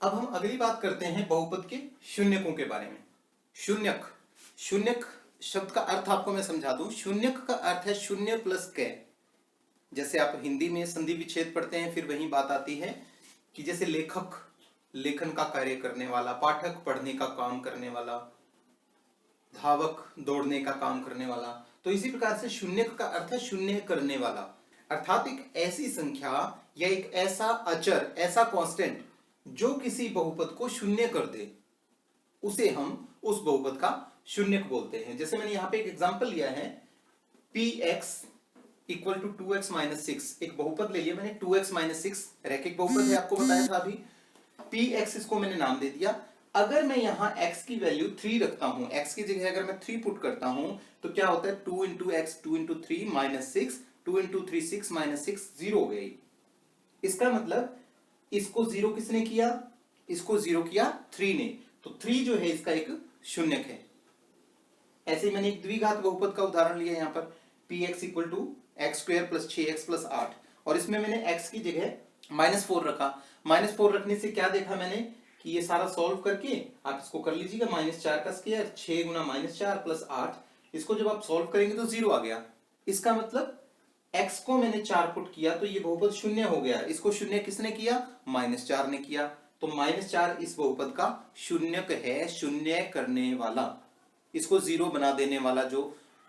अब हम अगली बात करते हैं बहुपद के शून्यकों के बारे में। शून्यक, शून्यक शब्द का अर्थ आपको मैं समझा दूं। शून्यक का अर्थ है शून्य प्लस क। जैसे आप हिंदी में संधि विच्छेद पढ़ते हैं, फिर वही बात आती है कि जैसे लेखक लेखन का कार्य करने वाला, पाठक पढ़ने का काम करने वाला, धावक दौड़ने का काम करने वाला। तो इसी प्रकार से शून्यक का अर्थ है शून्य करने वाला, अर्थात एक ऐसी संख्या या एक ऐसा अचर, ऐसा कांस्टेंट जो किसी बहुपद को शून्य कर दे, उसे हम उस बहुपद का शून्यक बोलते हैं। जैसे मैंने यहां पे एक एग्जांपल लिया है, px equal to 2x minus 6। एक बहुपद ले लिया मैंने 2x माइनस 6, रैखिक बहुपद है, आपको बताया था अभी। px इसको मैंने नाम दे दिया। अगर मैं यहां x की वैल्यू 3 रखता हूं, x की जगह अगर मैं 3 पुट करता हूं, तो क्या होता है 2 into x 2 into 3 minus 6, 2 into 3 6 minus 6 0 हो गई। इसका मतलब इसको 0 किसने किया? इसको 0 किया 3 ने, तो 3 जो है इसका एक शून्यक है। ऐसे ही मैंने एक द्विघात बहुपद का उदाहरण लिया यहां पर, px equal to x square plus 6x plus 8, और इसमें मैंने x की जगह -4 रखा। -4 रखने से क्या देखा मैंने कि ये सारा सॉल्व करके आप इसको कर लीजिएगा, -4 का स्क्वायर 6 गुना -4 प्लस 8, इसको जब आप सॉल्व करेंगे तो 0 आ गया। इसका मतलब x को मैंने 4 पुट किया तो ये बहुपद शून्य हो गया। इसको शून्य किसने किया? -4 ने किया। तो -4 इस बहुपद का शून्यक है, शून्य करने वाला। इसको 0 बना देने वाला जो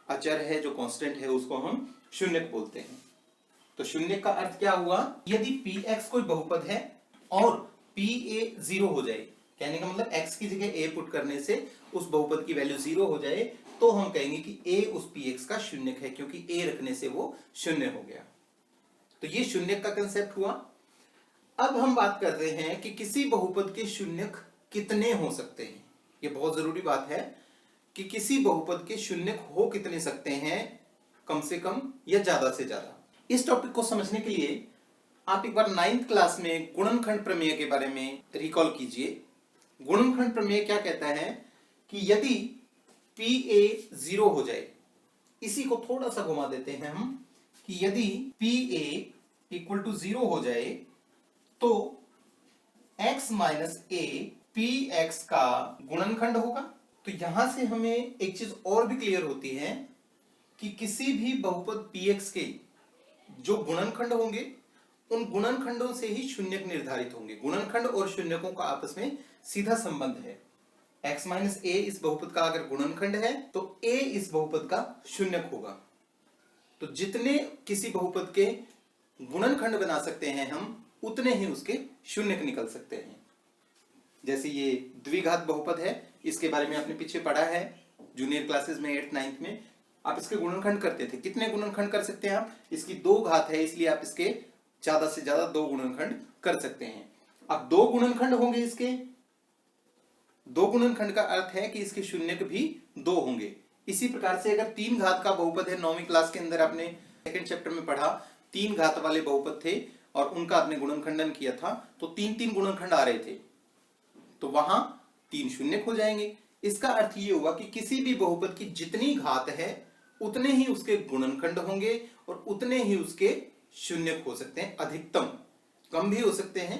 अचर है, जो कांस्टेंट है, उसको हम शून्यक बोलते हैं। तो शून्य का अर्थ क्या हुआ? यदि px कोई बहुपद है और pa 0 हो जाए, कहने का मतलब x की जगह a पुट करने से उस बहुपद की वैल्यू 0 हो जाए, तो हम कहेंगे कि a उस px का शून्यक है, क्योंकि a रखने से वो शून्य हो गया। तो ये शून्यक का कंसेप्ट हुआ। अब हम बात कर रहे हैं कि किसी बहुपद के शून्यक कितने हो सकते हैं। ये बहुत जरूरी बात है कि किसी बहुपद के शून्यक हो कितने सकते हैं, कम से कम या ज्यादा से ज्यादा। इस टॉपिक को समझने के लिए आप एक बार 9th क्लास में गुणनखंड प्रमेय के बारे में रिकॉल कीजिए। गुणनखंड प्रमेय क्या कहता है कि यदि pa 0 हो जाए, इसी को थोड़ा सा घुमा देते हैं हम, कि यदि pa इक्वल टू 0 हो जाए तो x माइनस a px का गुणनखंड होगा। तो यहां से हमें एक चीज और भी क्लियर होती है कि किसी भी बहुपद px के जो गुणनखंड होंगे, उन गुणनखंडों से ही शून्यक निर्धारित होंगे। गुणनखंड और शून्यकों का आपस में सीधा संबंध है। x माइनस a इस बहुपद का अगर गुणनखंड है तो a इस बहुपद का शून्यक होगा। तो जितने किसी बहुपद के गुणनखंड बना सकते हैं हम, उतने ही उसके शून्यक निकल सकते हैं। जैसे ये द्विघात बहुपद है, इसके बारे में आपने पीछे पढ़ा है जूनियर क्लासेस में 8th 9th में। आप इसके गुणनखंड करते थे। कितने गुणनखंड कर सकते हैं आप? इसकी 2 घात है, इसलिए आप इसके ज्यादा से ज्यादा 2 गुणनखंड कर सकते हैं। अब 2 गुणनखंड होंगे इसके, 2 गुणनखंड का अर्थ है कि इसके शून्यक भी 2 होंगे। इसी प्रकार से अगर 3 घात का बहुपद है, 9वीं क्लास के अंदर आपने सेकंड चैप्टर में पढ़ा, 3 घात वाले बहुपद थे और उनका आपने गुणनखंडन किया था, तो 3-3 गुणनखंड आ रहे थे, तो वहां 3 शून्यक हो जाएंगे। इसका अर्थ ये हुआ कि किसी भी बहुपद की जितनी घात है उतने ही उसके गुणनखंड होंगे और उतने ही उसके शून्यक हो सकते हैं। अधिकतम, कम भी हो सकते हैं